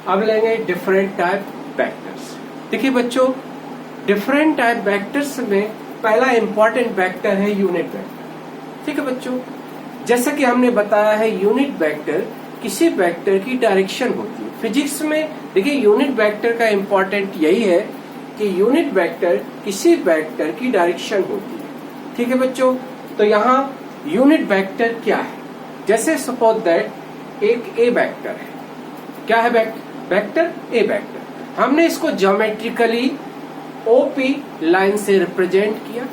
अब लेंगे different type vectors. देखिए बच्चों, डिफरेंट टाइप वेक्टर्स में पहला इंपॉर्टेंट वेक्टर है यूनिट वेक्टर। ठीक है बच्चों, जैसा कि हमने बताया है यूनिट वेक्टर किसी वेक्टर की डायरेक्शन होती है। फिजिक्स में देखिए यूनिट वेक्टर का इंपॉर्टेंट यही है कि यूनिट वेक्टर किसी वेक्टर की डायरेक्शन होती है। ठीक है बच्चों, तो यहाँ यूनिट वेक्टर क्या है? जैसे सपोज दैट एक ए वेक्टर है। क्या है वेक्टर? ए वेक्टर। हमने इसको ज्योमेट्रिकली ओपी लाइन से रिप्रेजेंट किया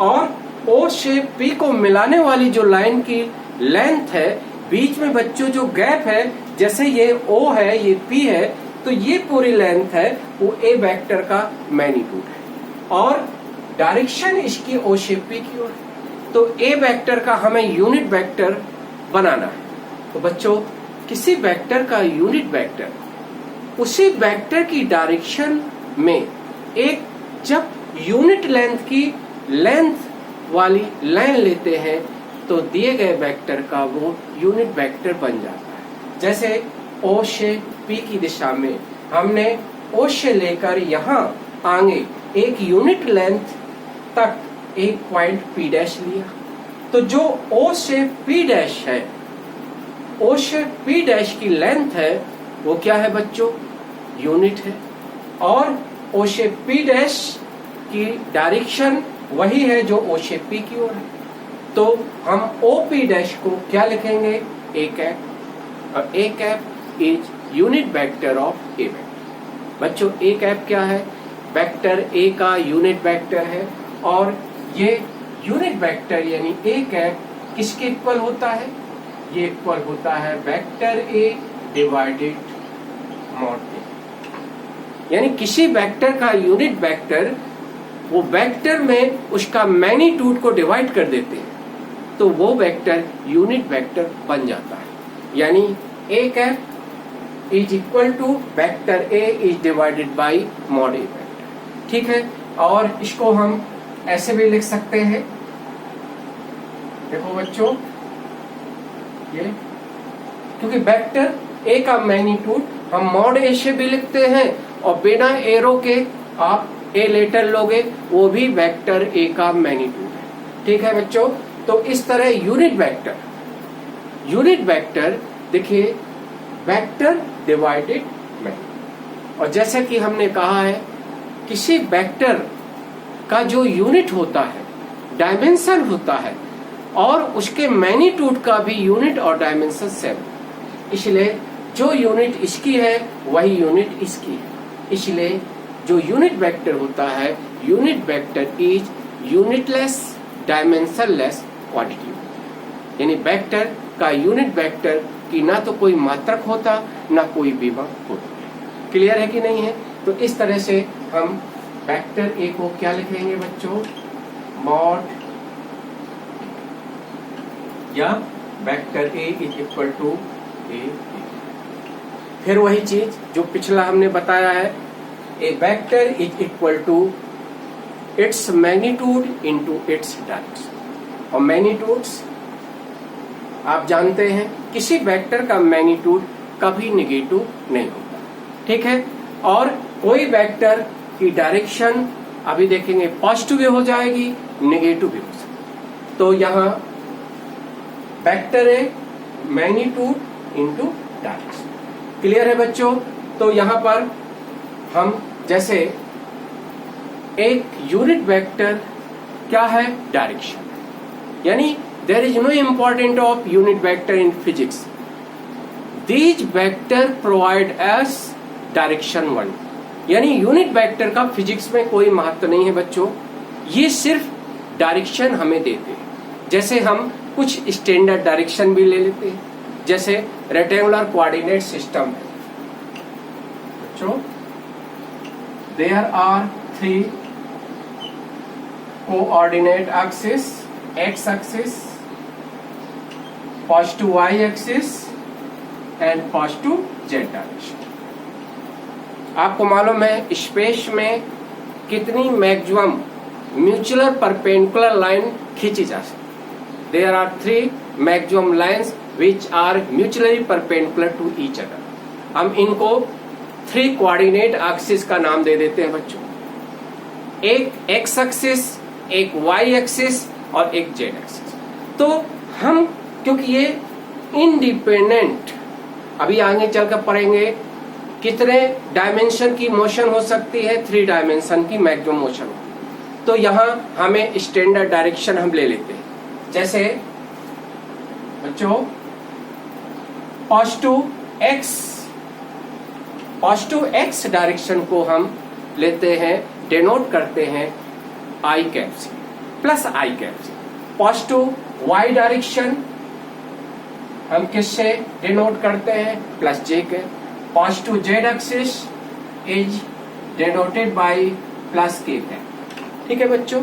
और ओ से पी को मिलाने वाली जो लाइन की लेंथ है, बीच में बच्चों जो गैप है, जैसे ये ओ है ये पी है, तो ये पूरी लेंथ है वो ए वेक्टर का मैग्नीट्यूड है और डायरेक्शन इसकी ओ से पी की ओर है। तो ए वेक्टर का हमें यूनिट वेक्टर बनाना है। तो बच्चों, किसी वेक्टर का यूनिट वेक्टर उसी वेक्टर की डायरेक्शन में एक जब यूनिट लेंथ की लेंथ वाली लाइन लेते हैं तो दिए गए वेक्टर का वो यूनिट वेक्टर बन जाता है। जैसे ओ से पी की दिशा में हमने ओ से लेकर यहाँ आगे एक यूनिट लेंथ तक एक पॉइंट पी डैश लिया, तो जो ओ से पी डैश है, ओ से पी डैश की लेंथ है वो क्या है बच्चों? यूनिट है। और ओ से पी डैश की डायरेक्शन वही है जो ओ से पी की ओर है, तो हम ओ पी डैश को क्या लिखेंगे? A cap. और A cap is unit vector of A vector. बच्चों, ए कैप क्या है? वेक्टर ए का यूनिट वेक्टर है और ये यूनिट वेक्टर यानी ए कैप किसके इक्वल होता है? ये इक्वल होता है वेक्टर ए डिवाइडेड मॉड ए। यानी किसी वेक्टर का यूनिट वेक्टर वो वेक्टर में उसका मैग्नीट्यूड को डिवाइड कर देते हैं तो वो वेक्टर यूनिट वेक्टर बन जाता है। यानी A cap is equal to vector A is divided by mod A vector. ठीक है, और इसको हम ऐसे भी लिख सकते हैं। देखो बच्चों, ये क्योंकि वेक्टर ए का मैग्नीट्यूड हम मॉड ए से भी लिखते हैं और बिना एरो के आप ए लेटर लोगे वो भी वेक्टर ए का मैग्नीट्यूड है। ठीक है बच्चों, तो इस तरह यूनिट वेक्टर देखिए वेक्टर डिवाइडेड मैग्नीट्यूड। और जैसा कि हमने कहा है किसी वेक्टर का जो यूनिट होता है डायमेंशन होता है और उसके मैग्नीट्यूड का भी यूनिट और डायमेंशन सेम, इसलिए जो यूनिट इसकी है वही यूनिट इसकी है। इसलिए जो यूनिट वेक्टर होता है, unit vector is unitless dimensionless quantity. यानी वेक्टर का यूनिट वेक्टर की ना तो कोई मात्रक होता ना कोई विभव होता। क्लियर है कि नहीं है? तो इस तरह से हम वेक्टर ए को क्या लिखेंगे बच्चों? मॉड, या vector A is equal to A. फिर वही चीज जो पिछला हमने बताया है, A vector is equal to its magnitude into its direction. और मैग्नीट्यूड्स आप जानते हैं किसी वेक्टर का मैग्नीट्यूड कभी नेगेटिव नहीं होता। ठीक है, और कोई वेक्टर की डायरेक्शन अभी देखेंगे पॉजिटिव भी हो जाएगी, नेगेटिव भी हो सकती। तो यहाँ वेक्टर है मैग्नीट्यूड इनटू डायरेक्शन। क्लियर है बच्चों? तो यहाँ पर हम जैसे एक यूनिट वेक्टर क्या है? डायरेक्शन। यानी there is no important of unit vector in physics. These vector provide as direction one. यानी यूनिट वेक्टर का फिजिक्स में कोई महत्व नहीं है बच्चों, ये सिर्फ डायरेक्शन हमें देते हैं। जैसे हम कुछ स्टैंडर्ड डायरेक्शन भी ले लेते हैं, जैसे रेक्टेंगुलर कोऑर्डिनेट सिस्टम है बच्चों। There are 3 coordinate axis, X axis, positive Y axis and positive Z direction. आपको मालूम है स्पेस में कितनी मैक्सिमम म्यूचुअल परपेंडिकुलर लाइन खींची जा सकती। There are 3 maximum lines which are mutually perpendicular to each other. हम इनको 3 कोऑर्डिनेट एक्सिस का नाम दे देते हैं बच्चों। एक एक्स एक्सिस, एक वाई एक्सिस और एक जेड एक्सिस। तो हम क्योंकि ये इंडिपेंडेंट, अभी आगे चलकर पढ़ेंगे कितने डायमेंशन की मोशन हो सकती है, 3 डायमेंशन की मैक्सिमम मोशन। तो यहां हमें स्टैंडर्ड डायरेक्शन हम ले लेते हैं। जैसे बच्चों पॉजिटिव एक्स डायरेक्शन को हम लेते हैं, डिनोट करते हैं आई कैप से, प्लस आई कैप से। पॉजिटिव वाई डायरेक्शन हम किससे डिनोट करते हैं, plus J cap. Positive Z axis is denoted by plus के कैप। ठीक है बच्चों,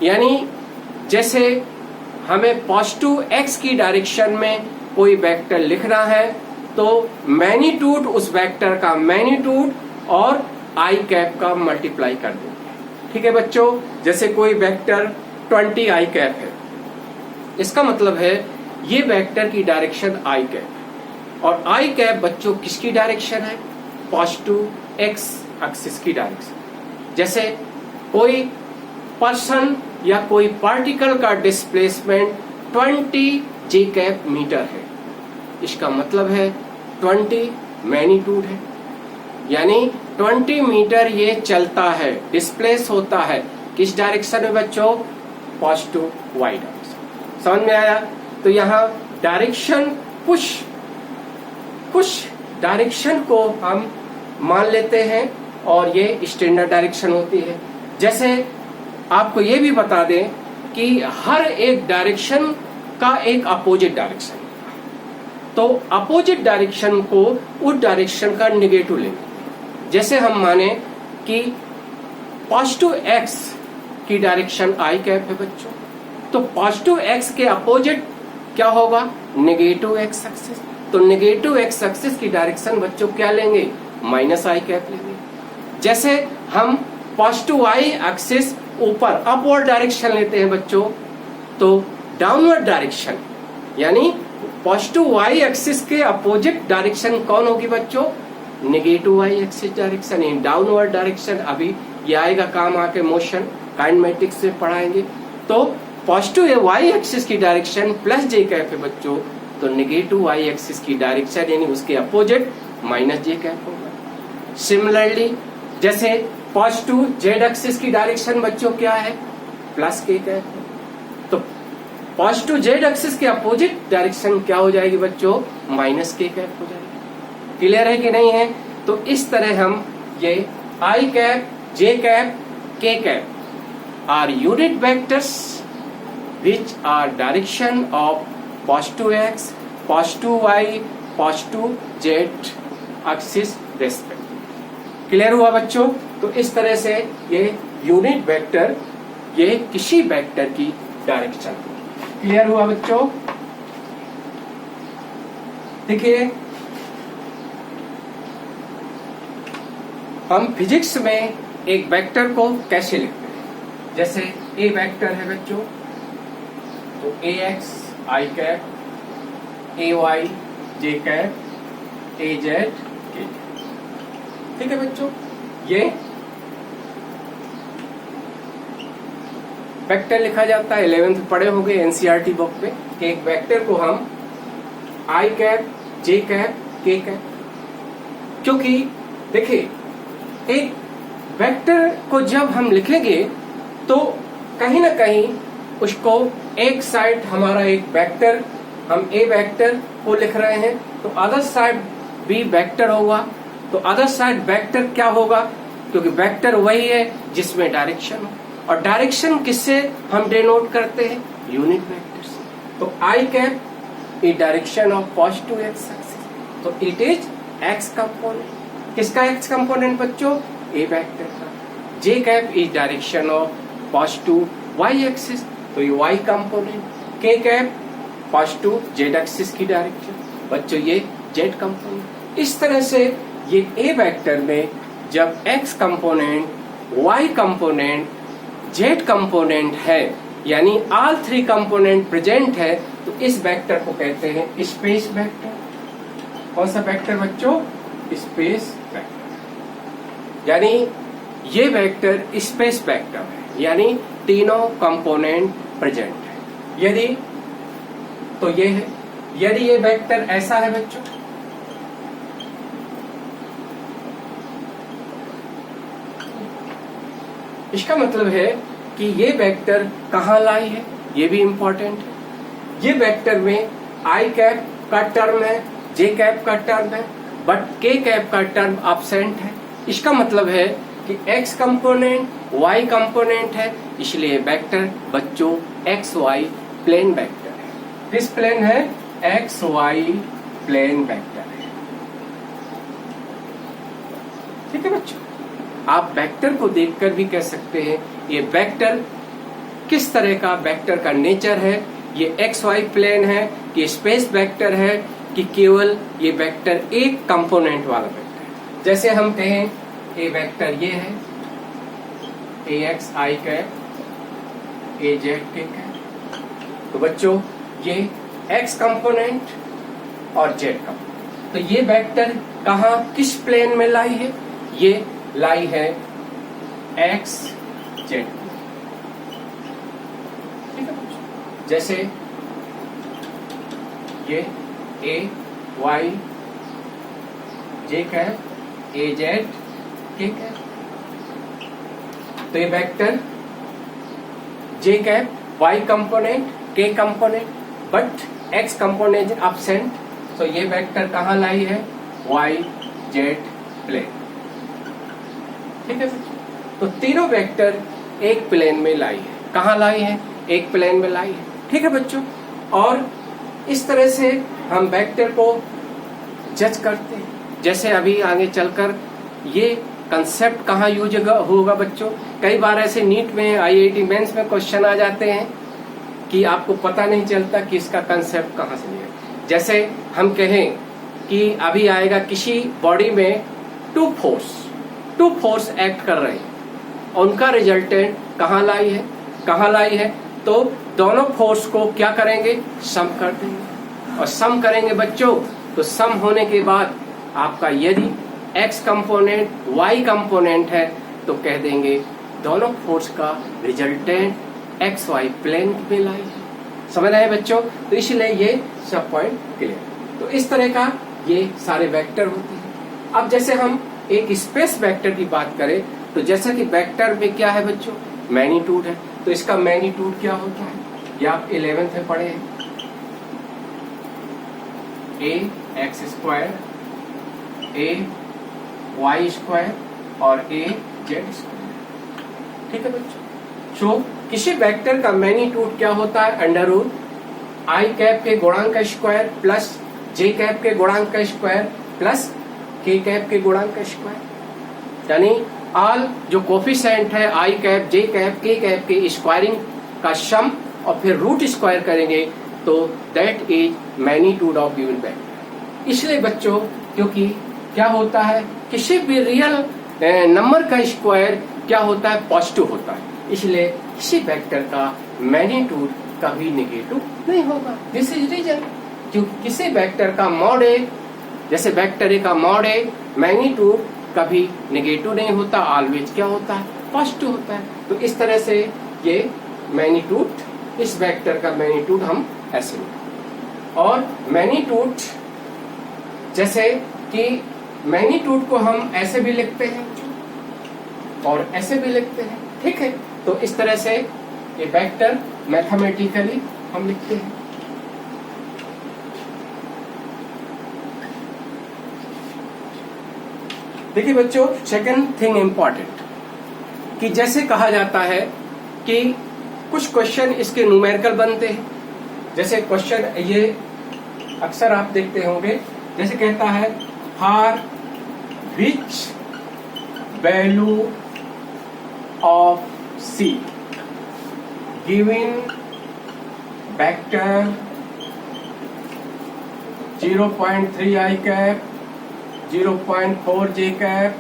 यानी जैसे हमें पॉजिटिव एक्स की डायरेक्शन में कोई वेक्टर लिखना है तो मैग्नीट्यूड, उस वेक्टर का मैग्नीट्यूड और आई कैप का मल्टीप्लाई कर देंगे। ठीक है बच्चों, जैसे कोई वेक्टर 20 आई कैप है, इसका मतलब है ये वेक्टर की डायरेक्शन आई कैप है। और आई कैप बच्चों किसकी डायरेक्शन है, पॉजिटिव एक्स एक्सिस की डायरेक्शन। जैसे कोई पर्सन या कोई पार्टिकल का डिस्प्लेसमेंट 20 जे कैप मीटर है, इसका मतलब है 20 मैग्नीट्यूड है, यानी 20 मीटर ये चलता है, डिस्प्लेस होता है किस डायरेक्शन में बच्चों, पॉजिटिव वाई डायरेक्शन। समझ में आया? तो यहाँ डायरेक्शन कुछ डायरेक्शन को हम मान लेते हैं और ये स्टैंडर्ड डायरेक्शन होती है। जैसे आपको ये भी बता दें कि हर एक डायरेक्शन का एक अपोजिट डायरेक्शन, तो अपोजिट डायरेक्शन को उस डायरेक्शन का निगेटिव लेंगे। जैसे हम माने कि पॉजिटिव एक्स की डायरेक्शन आई कैप है बच्चों, तो पॉजिटिव एक्स के अपोजिट क्या होगा, नेगेटिव एक्स एक्सिस। तो नेगेटिव एक्स एक्सिस की डायरेक्शन बच्चों क्या लेंगे, माइनस आई कैप लेंगे। जैसे हम पॉजिटिव वाई एक्सिस ऊपर अपवर्ड डायरेक्शन लेते हैं बच्चों, तो डाउनवर्ड डायरेक्शन यानी पॉजिटिव वाई एक्सिस के अपोजिट डायरेक्शन कौन होगी बच्चों, negative Y axis direction, in downward direction. अभी ये आएगा काम आके मोशन काइनेमेटिक्स से पढ़ाएंगे। तो पॉजिटिव वाई एक्सिस की डायरेक्शन प्लस जे कैप है बच्चों, तो नेगेटिव वाई एक्सिस की डायरेक्शन यानी उसके अपोजिट माइनस जे कैप होगा। सिमिलरली जैसे पॉजिटिव जेड एक्सिस की डायरेक्शन बच्चों क्या है, प्लस के कैप। तो पॉजिटिव जेड एक्सिस के अपोजिट डायरेक्शन क्या हो जाएगी बच्चों, माइनस के कैप हो जाएगी। क्लियर है कि नहीं है? तो इस तरह हम ये i cap, j cap, k cap are unit vectors which are direction of positive x, positive y, positive z axis respectively। Clear हुआ बच्चों? तो इस तरह से ये यूनिट वेक्टर ये किसी वेक्टर की डायरेक्शन। क्लियर हुआ बच्चों? देखिए हम फिजिक्स में एक वेक्टर को कैसे लिखते हैं। जैसे ए वेक्टर है बच्चों, तो ए X I cap, A Y J cap, A Z के। ठीक है बच्चों, ये वेक्टर लिखा जाता है। 11th पढ़े होंगे एनसीईआरटी बुक पे कि एक वेक्टर को हम आई cap, j cap, k cap, क्योंकि देखिए एक वेक्टर को जब हम लिखेंगे तो कहीं ना कहीं उसको एक साइड हमारा एक वेक्टर, हम ए वेक्टर को लिख रहे हैं तो अदर साइड बी वेक्टर होगा। तो अदर साइड वेक्टर क्या होगा, क्योंकि वेक्टर वही है जिसमें डायरेक्शन हो, और डायरेक्शन किससे हम डिनोट करते हैं, यूनिट वेक्टर से। तो I cap is direction of positive X axis, तो इट इज एक्स कंपोनेंट। किसका एक्स कंपोनेंट बच्चों, ए वेक्टर का। J cap is direction of positive Y axis, तो ये Y component. K cap positive Z axis की direction, बच्चों ये Z component. इस तरह से ये ए वेक्टर में जब X component, Y component, Z component है, यानी ऑल 3 कंपोनेंट प्रेजेंट है, तो इस वेक्टर को कहते हैं स्पेस वेक्टर। कौन सा वेक्टर बच्चों, स्पेस वेक्टर, यानी ये वेक्टर स्पेस वेक्टर है, यानी तीनों कंपोनेंट प्रेजेंट है। यदि तो ये है, यदि ये वेक्टर ऐसा है बच्चों, इसका मतलब है कि ये वेक्टर कहाँ लाई है, ये भी इंपॉर्टेंट है। ये वेक्टर में आई कैप का टर्म है, जे कैप का टर्म है, बट के कैप का टर्म एब्सेंट है। इसका मतलब है कि एक्स कंपोनेंट वाई कंपोनेंट है, इसलिए वेक्टर बच्चों एक्स वाई प्लेन वेक्टर है। किस प्लेन है? एक्स वाई प्लेन वेक्टर है। ठीक है बच्चों, आप वेक्टर को देखकर भी कह सकते हैं ये वेक्टर किस तरह का वेक्टर का नेचर है, ये एक्स वाई प्लेन है कि स्पेस वेक्टर है कि केवल ये वेक्टर एक कंपोनेंट वाला वेक्टर है। जैसे हम कहें ए वेक्टर ये है, A X I cap A Z K cap, तो बच्चों ये एक्स कंपोनेंट और जेड कंपोनेंट, तो ये वेक्टर कहाँ किस प्लेन में लाई है? ये लाई है एक्स जेड। ठीक है बच्चों, जैसे ये A Y J cap A Z K cap, तो ये vector J cap Y component K component but X component absent, तो ये वेक्टर कहाँ लाई है? Y Z plane. ठीक है बच्चों, तो तीनों वेक्टर एक प्लेन में लाई है। कहाँ लाई है? एक प्लेन में लाई है। ठीक है बच्चों, और इस तरह से हम वेक्टर को जज करते हैं। जैसे अभी आगे चलकर ये कंसेप्ट कहाँ यूज होगा बच्चों, कई बार ऐसे नीट में आईआईटी मेंस में क्वेश्चन आ जाते हैं कि आपको पता नहीं चलता कि इसका कंसेप्ट कहाँ से लिया। जैसे हम कहें कि अभी आएगा किसी बॉडी में टू फोर्स एक्ट कर रहे हैं, उनका रिजल्टेंट कहाँ लाई है, तो दोनों फोर्स को क्या करेंगे? सम कर देंगे, और सम करेंगे बच्चों, तो सम होने के बाद आपका यदि एक्स कंपोनेंट वाई कंपोनेंट है तो कह देंगे दोनों फोर्स का रिजल्टेंट एक्स वाई प्लेन में लाई है। समझ आए बच्चों? तो इसलिए ये सब पॉइंट क्लियर। तो इस तरह का ये सारे वेक्टर होते हैं। अब जैसे हम एक स्पेस वेक्टर की बात करें, तो जैसा कि वेक्टर में क्या है बच्चों? मैग्नीट्यूड है, तो इसका मैग्नीट्यूड क्या होता है? ये आप 11th में पढ़े हैं, ए एक्स स्क्वायर ए वाई स्क्वायर और ए जेड स्क्वायर। ठीक है बच्चों, सो किसी वेक्टर का मैग्नीट्यूड क्या होता है? अंडर रूट आई कैप के गुणांक का स्क्वायर प्लस जे कैप के गुणांक का स्क्वायर प्लस के कैप के गुणांक का स्क्वायर, यानी ऑल जो कोफिशिएंट है आई cap j cap k cap के स्क्वायरिंग का सम और फिर रूट स्क्वायर करेंगे, तो that is magnitude of given vector. इसलिए बच्चों, क्योंकि क्या होता है, किसी भी रियल नंबर का स्क्वायर क्या होता है? पॉजिटिव होता है, इसलिए किसी वेक्टर का मैग्नीट्यूड कभी नेगेटिव नहीं होगा। दिस इज रीजन, क्योंकि किसी वेक्टर का मॉड ए, जैसे वेक्टर ए का मॉड ए, मैग्नीट्यूड कभी नेगेटिव नहीं होता, ऑलवेज क्या होता है? पॉजिटिव होता है। तो इस तरह से ये मैग्नीट्यूड, इस वेक्टर का मैग्नीट्यूड हम ऐसे लिखते। और मैग्नीट्यूड, जैसे कि मैग्नीट्यूड को हम ऐसे भी लिखते हैं और ऐसे भी लिखते हैं। ठीक है, तो इस तरह से ये वेक्टर मैथमेटिकली हम लिखते हैं। देखिए बच्चों, सेकंड थिंग इम्पॉर्टेंट, कि जैसे कहा जाता है कि कुछ क्वेश्चन इसके न्यूमेरिकल बनते हैं। जैसे क्वेश्चन ये अक्सर आप देखते होंगे, जैसे कहता है for which value of C given vector 0.3 I cap 0.4 J cap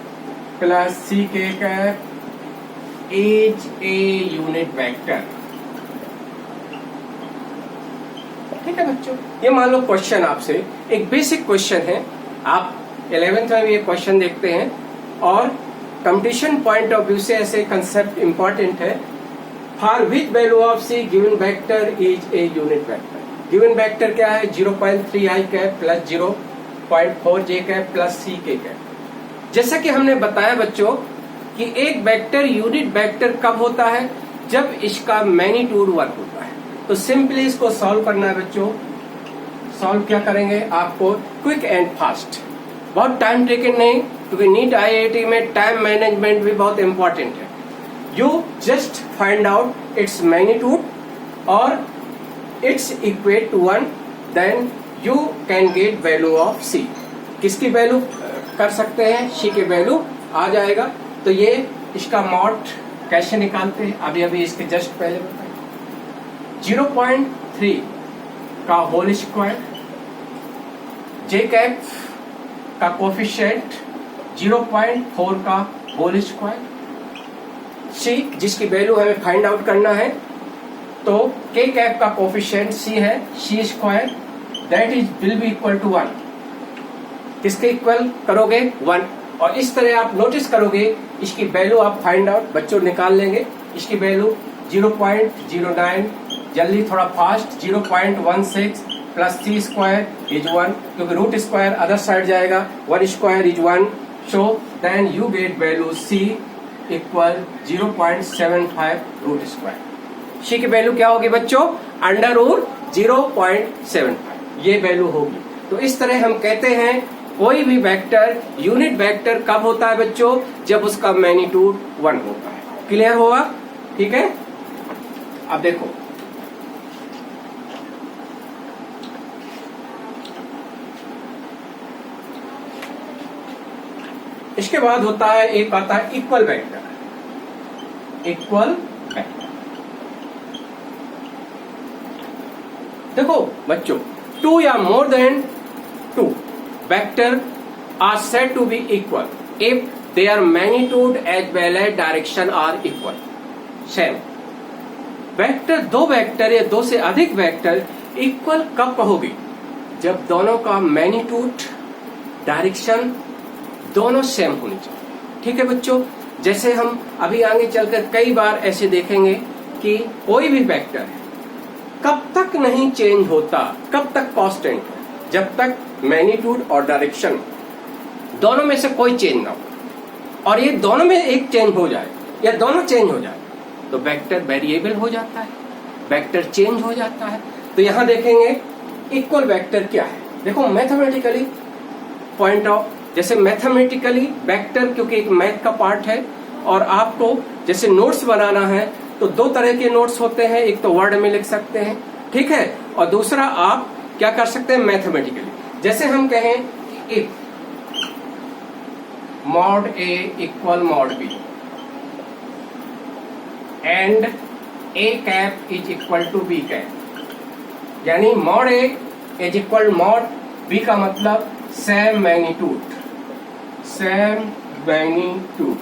plus C K cap is a unit vector. ठीक है बच्चों, ये मान लो क्वेश्चन आपसे एक बेसिक क्वेश्चन है, आप 11th में भी ये क्वेश्चन देखते हैं, और कंपटीशन पॉइंट ऑफ व्यू से ऐसे कंसेप्ट इंपॉर्टेंट है। For which value of C given vector is a unit vector. Given vector क्या है? 0.3 i cap plus 0.4 j cap plus c k cap. जैसा कि हमने बताया बच्चों कि एक वेक्टर यूनिट वेक्टर कब होता है? जब इसका मैग्नीट्यूड 1 होता है। तो सिंपली इसको सॉल्व करना है बच्चों। सॉल्व क्या करेंगे? आपको क्विक एंड फास्ट, बहुत टाइम टेकन नहीं, क्योंकि नीट IIT में टाइम मैनेजमेंट भी बहुत इंपॉर्टेंट है। You just find out its magnitude और its equate to 1, then you can get value of C. किसकी वैल्यू कर सकते हैं? सी की वैल्यू आ जाएगा। तो ये इसका मॉड कैसे निकालते हैं? अभी अभी इसके जस्ट पहले बताए। 0.3 का होल स्क्वायर, जे कैप का कोफिशिएंट 0.4 का होल स्क्वायर, सी जिसकी वैल्यू हमें फाइंड आउट करना है। तो के कैप का कोफिशिएंट सी है, C square, that is will be equal to 1। किसके इक्वल करोगे? 1। और इस तरह आप नोटिस करोगे, इसकी वैल्यू आप फाइंड आउट बच्चों निकाल लेंगे। इसकी वैल्यू 0.09, जल्दी थोड़ा fast, 0.16 plus C square is 1, क्योंकि रूट स्क्वायर अदर साइड जाएगा, 1 square is 1। So then you get value C equal 0.75 root square. C की वैल्यू क्या होगी बच्चों? अंडर रूट 0.75, ये वैल्यू होगी। तो इस तरह हम कहते हैं कोई भी वेक्टर यूनिट वेक्टर कब होता है बच्चों? जब उसका मैग्नीट्यूड 1 होता है। क्लियर होगा? ठीक है। अब देखो, इसके बाद होता है, एक आता है इक्वल वेक्टर। इक्वल वेक्टर देखो बच्चों, 2 या more than 2 vector are said to be equal if their magnitude as well as direction are equal. Same vector, दो वेक्टर या दो से अधिक वेक्टर इक्वल कब कहोगे? जब दोनों का मैग्नीट्यूड, डायरेक्शन दोनों सेम होनी चाहिए। ठीक है बच्चों। जैसे हम अभी आगे चलकर कई बार ऐसे देखेंगे कि कोई भी वेक्टर कब तक नहीं चेंज होता, कब तक कांस्टेंट है? जब तक मैग्नीट्यूड और डायरेक्शन दोनों में से कोई चेंज ना हो। और ये दोनों में एक चेंज हो जाए या दोनों चेंज हो जाए तो वेक्टर वेरिएबल हो जाता है, वेक्टर चेंज हो जाता है। तो यहां देखेंगे इक्वल वेक्टर क्या है। देखो मैथमेटिकली पॉइंट ऑफ, जैसे मैथमेटिकली वेक्टर क्योंकि एक मैथ का पार्ट है और आपको जैसे नोट्स बनाना है तो दो तरह के नोट्स होते हैं, एक तो वर्ड में लिख सकते हैं, ठीक है, और दूसरा आप क्या कर सकते हैं मैथमेटिकली। जैसे हम कहें if mod A equal mod B and A cap is equal to B cap, यानी mod A is equal mod B का मतलब same magnitude, same magnitude.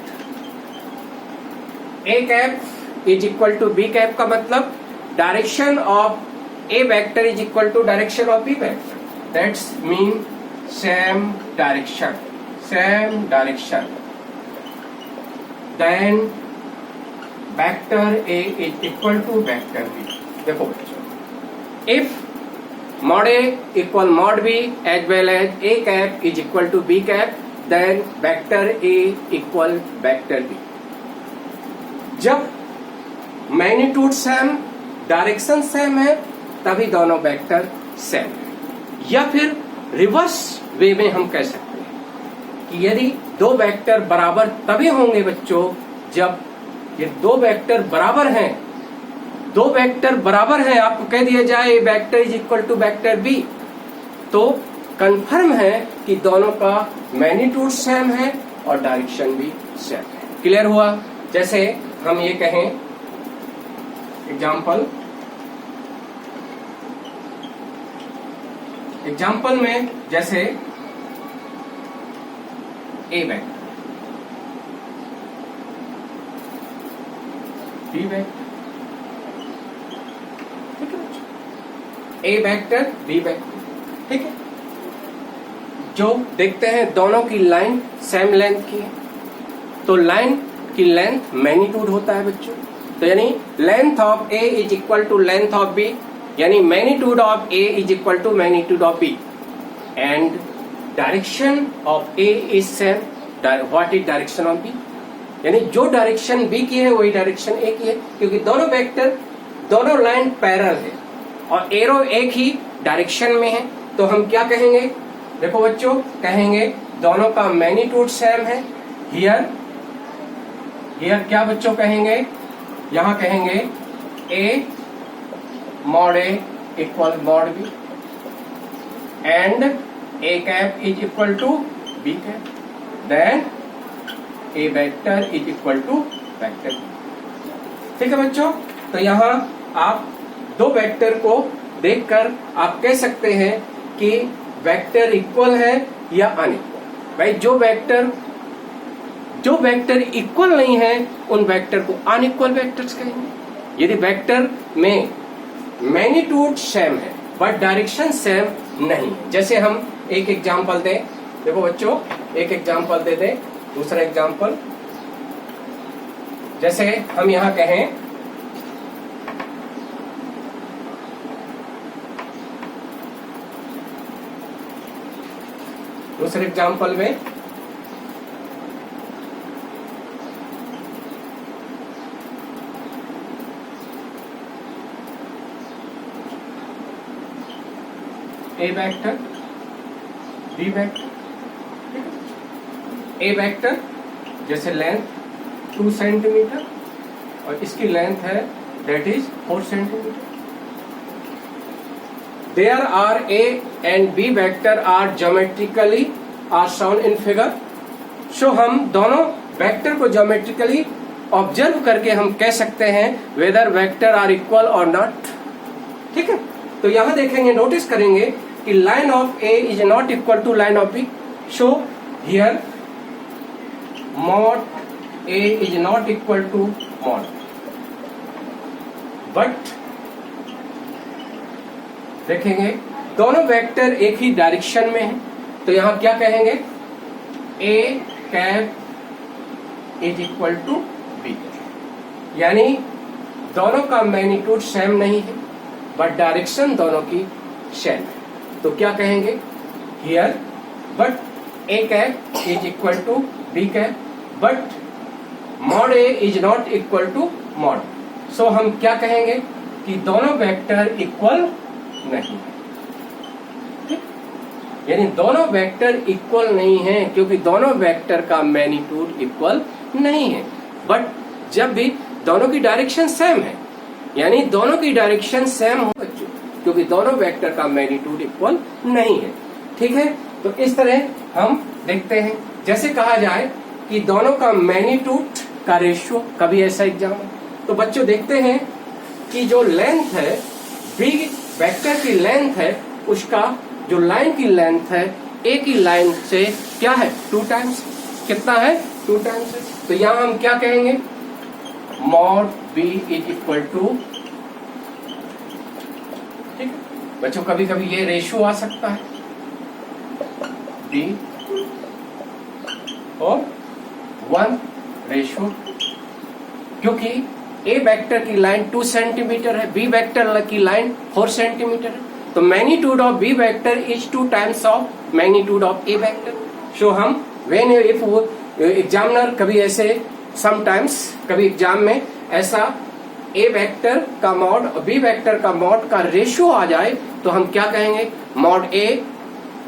A cap is equal to B cap का मतलब direction of A vector is equal to direction of B vector, that's mean same direction, same direction. Then vector A is equal to vector B. देखो बच्चों, if mod A equal mod B as well as A cap is equal to B cap, then vector A equal vector B। जब magnitude same, direction same है, तभी दोनों vector same है। या फिर reverse way में हम कह सकते हैं कि यदि दो वेक्टर बराबर तभी होंगे बच्चों जब ये दो वेक्टर बराबर हैं, दो वेक्टर बराबर हैं, आपको कह दिया जाए vector is equal to vector B, तो कंफर्म है कि दोनों का मैग्नीट्यूड सेम है और डायरेक्शन भी सेम है। क्लियर हुआ? जैसे हम ये कहें एग्जाम्पल में, जैसे ए वेक्टर, बी वेक्टर, ए वेक्टर बी वेक्टर, ठीक है। जो देखते हैं दोनों की लाइन सेम लेंथ की है, तो लाइन की लेंथ मैग्नीट्यूड होता है बच्चों। तो यानी length of A is equal to length of B, यानी magnitude of A is equal to magnitude of B, and direction of A is same. What is direction of B, यानी जो direction B की है वही direction ए की है, क्योंकि दोनों वेक्टर दोनों लाइन पैरेलल है और एरो एक ही डायरेक्शन में है। तो हम क्या कहेंगे, देखो बच्चों, कहेंगे दोनों का मैग्नीट्यूड सेम है। हियर क्या बच्चों कहेंगे, यहां कहेंगे A mod A equal mod B and A cap is equal to B cap, then A vector is equal to vector. ठीक है बच्चों, तो यहां आप दो वेक्टर को देखकर आप कह सकते हैं कि वेक्टर इक्वल है या अनइक्वल। भाई जो वेक्टर इक्वल नहीं है उन वेक्टर को अनइक्वल वेक्टर्स कहेंगे। यदि वेक्टर में मैग्नीट्यूड सेम है बट डायरेक्शन सेम नहीं है, जैसे हम एक एग्जांपल दें, देखो बच्चों एक एग्जांपल दे दें, दूसरा एग्जांपल, जैसे हम यहां कहें दूसरे एग्जांपल में ए वेक्टर बी वेक्टर, ए वेक्टर जैसे लेंथ 2 सेंटीमीटर और इसकी लेंथ है that is 4 centimetre. There are A and B vector are geometrically are shown in figure. So हम दोनों वेक्टर को ज्योमेट्रिकली ऑब्जर्व करके हम कह सकते हैं whether vector are equal or not। ठीक है, तो यहां देखेंगे, नोटिस करेंगे कि line of A is not equal to line of B. So here mod A is not equal to mod, but देखेंगे दोनों वेक्टर एक ही डायरेक्शन में है, तो यहां क्या कहेंगे, A cap is equal to B, यानी दोनों का मैग्नीट्यूड सेम नहीं है बट डायरेक्शन दोनों की सेम है। तो क्या कहेंगे here, but A cap is equal to B cap, but mod A is not equal to mod. So हम क्या कहेंगे कि दोनों वेक्टर इक्वल नहीं है, यानी दोनों वेक्टर इक्वल नहीं है क्योंकि दोनों वेक्टर का मैग्नीट्यूड इक्वल नहीं है। बट जब भी दोनों की डायरेक्शन सेम है, यानी दोनों की डायरेक्शन सेम हो बच्चों, क्योंकि दोनों वेक्टर का मैग्नीट्यूड इक्वल नहीं है। ठीक है, तो इस तरह हम देखते हैं, जैसे कहा जाए कि दोनों का मैग्नीट्यूड का रेशियो, कभी ऐसा एग्जाम, तो बच्चों देखते हैं कि जो लेंथ है बी वेक्टर की लेंथ है, उसका जो लाइन की लेंथ है ए की लाइन से क्या है 2 टाइम्स, कितना है 2 टाइम्स है। तो यहां हम क्या कहेंगे, mod B is equal to, ठीक बच्चों, कभी कभी ये रेशियो आ सकता है बी और 1 रेशियो, क्योंकि ए वेक्टर की लाइन 2 सेंटीमीटर है, बी वेक्टर की लाइन 4 सेंटीमीटर है, तो magnitude of B vector is 2 times of magnitude of A vector. So हम व्हेन इफ एग्जामिनर कभी ऐसे समटाइम्स कभी एग्जाम में ऐसा ए वेक्टर का मॉड और बी वेक्टर का मॉड का रेशियो आ जाए तो हम क्या कहेंगे, मॉड ए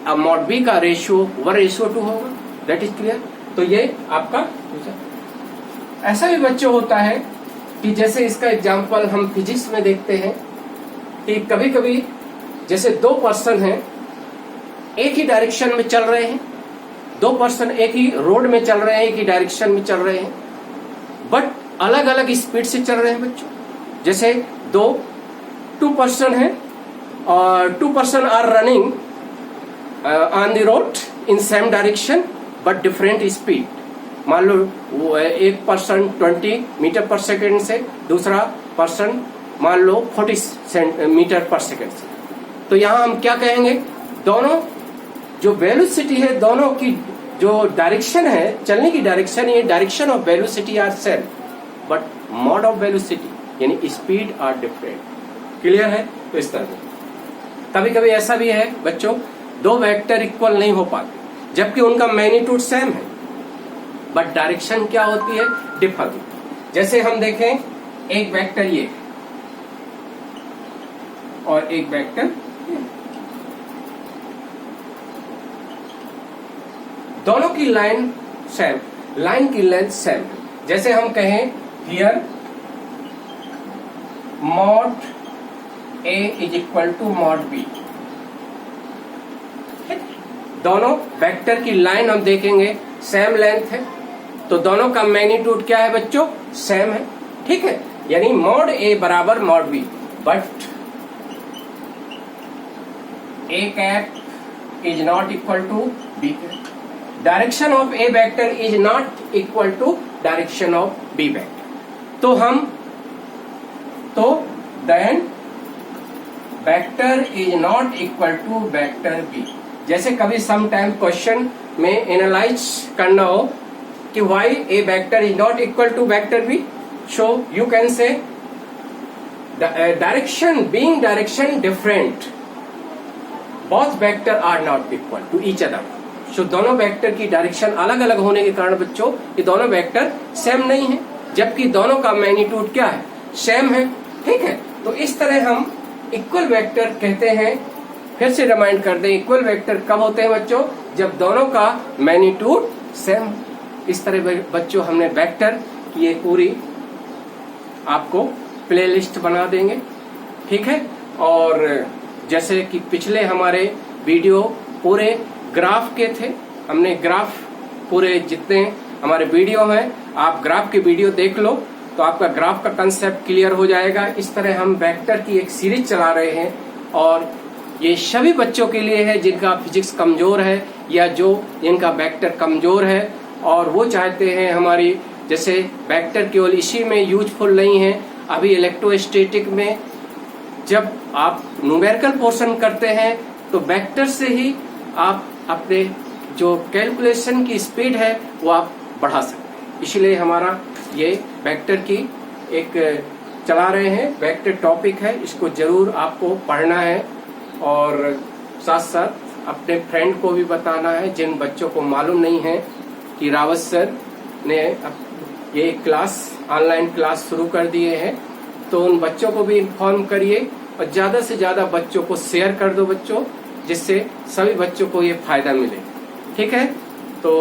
और मॉड बी का रेशियो 1:2 होगा। That is clear. तो ये आपका ऐसा भी बच्चों होता है कि जैसे इसका एग्जाम्पल हम फिजिक्स में देखते हैं कि कभी कभी जैसे 2 पर्सन हैं, एक ही डायरेक्शन में चल रहे हैं, 2 पर्सन एक ही रोड में चल रहे हैं, एक ही डायरेक्शन में चल रहे हैं, बट अलग अलग स्पीड से चल रहे हैं बच्चों। जैसे 2 पर्सन हैं और 2 person are running on the road in same direction but different speed. मान लो वो एक पर्सन 20 मीटर पर सेकेंड से, दूसरा पर्सन मान लो 40 मीटर पर सेकेंड से। तो यहाँ हम क्या कहेंगे, दोनों जो वेलोसिटी है, दोनों की जो डायरेक्शन है, चलने की डायरेक्शन, ये direction of velocity are same, but mod of velocity यानी स्पीड आर डिफरेंट। क्लियर है? तो इस तरह कभी कभी ऐसा भी है बच्चों, दो वेक्टर इक्वल नहीं हो पाते जबकि उनका मैग्नीट्यूड सेम है, बट डायरेक्शन क्या होती है, डिफर होती है। जैसे हम देखें, एक वेक्टर ये और एक वेक्टर ये, दोनों की लाइन सेम, लाइन की लेंथ सेम। जैसे हम कहें here mod A is equal to mod B, दोनों वेक्टर की लाइन हम देखेंगे सेम लेंथ है, तो दोनों का मैग्नीट्यूड क्या है बच्चों, सेम है। ठीक है, यानी मॉड ए बराबर mod B, but A cap is not equal to B cap. Direction of A vector is not equal to direction of B vector. तो then vector is not equal to vector B. जैसे कभी some time question में analyse करना हो कि why A vector is not equal to vector B, so you can say direction being direction different, both vector are not equal to each other। सो दोनों vector की direction अलग अलग होने के कारण बच्चों ये दोनों वेक्टर सेम नहीं है, जबकि दोनों का मैग्नीट्यूड क्या है, सेम है। ठीक है, तो इस तरह हम इक्वल वेक्टर कहते हैं। फिर से रिमाइंड कर दें, इक्वल वेक्टर कब होते हैं बच्चों, जब दोनों का मैग्नीट्यूड सेम। इस तरह बच्चों हमने वेक्टर की एक पूरी आपको प्लेलिस्ट बना देंगे। ठीक है, और जैसे कि पिछले हमारे वीडियो पूरे ग्राफ के थे, हमने ग्राफ पूरे जितने हमारे वीडियो हैं, आप ग्राफ के वीडियो देख लो तो आपका ग्राफ का कंसेप्ट क्लियर हो जाएगा। इस तरह हम वेक्टर की एक सीरीज चला रहे हैं और ये सभी बच्चों के लिए है जिनका फिजिक्स कमजोर है या जो जिनका वेक्टर कमजोर है और वो चाहते हैं हमारी, जैसे वेक्टर केवल इसी में यूजफुल नहीं है, अभी इलेक्ट्रोस्टैटिक में जब आप न्यूमेरिकल पोर्शन करते हैं तो वेक्टर से ही आप अपने जो कैलकुलेशन की स्पीड है वो आप बढ़ा सकते हैं। इसलिए हमारा ये वेक्टर की एक चला रहे हैं, वेक्टर टॉपिक है, इसको जरूर आपको पढ़ना है और साथ साथ अपने फ्रेंड को भी बताना है जिन बच्चों को मालूम नहीं है कि रावत सर ने ये क्लास ऑनलाइन क्लास शुरू कर दिए हैं, तो उन बच्चों को भी इन्फॉर्म करिए और ज्यादा से ज्यादा बच्चों को शेयर कर दो बच्चों, जिससे सभी बच्चों को ये फायदा मिले। ठीक है, तो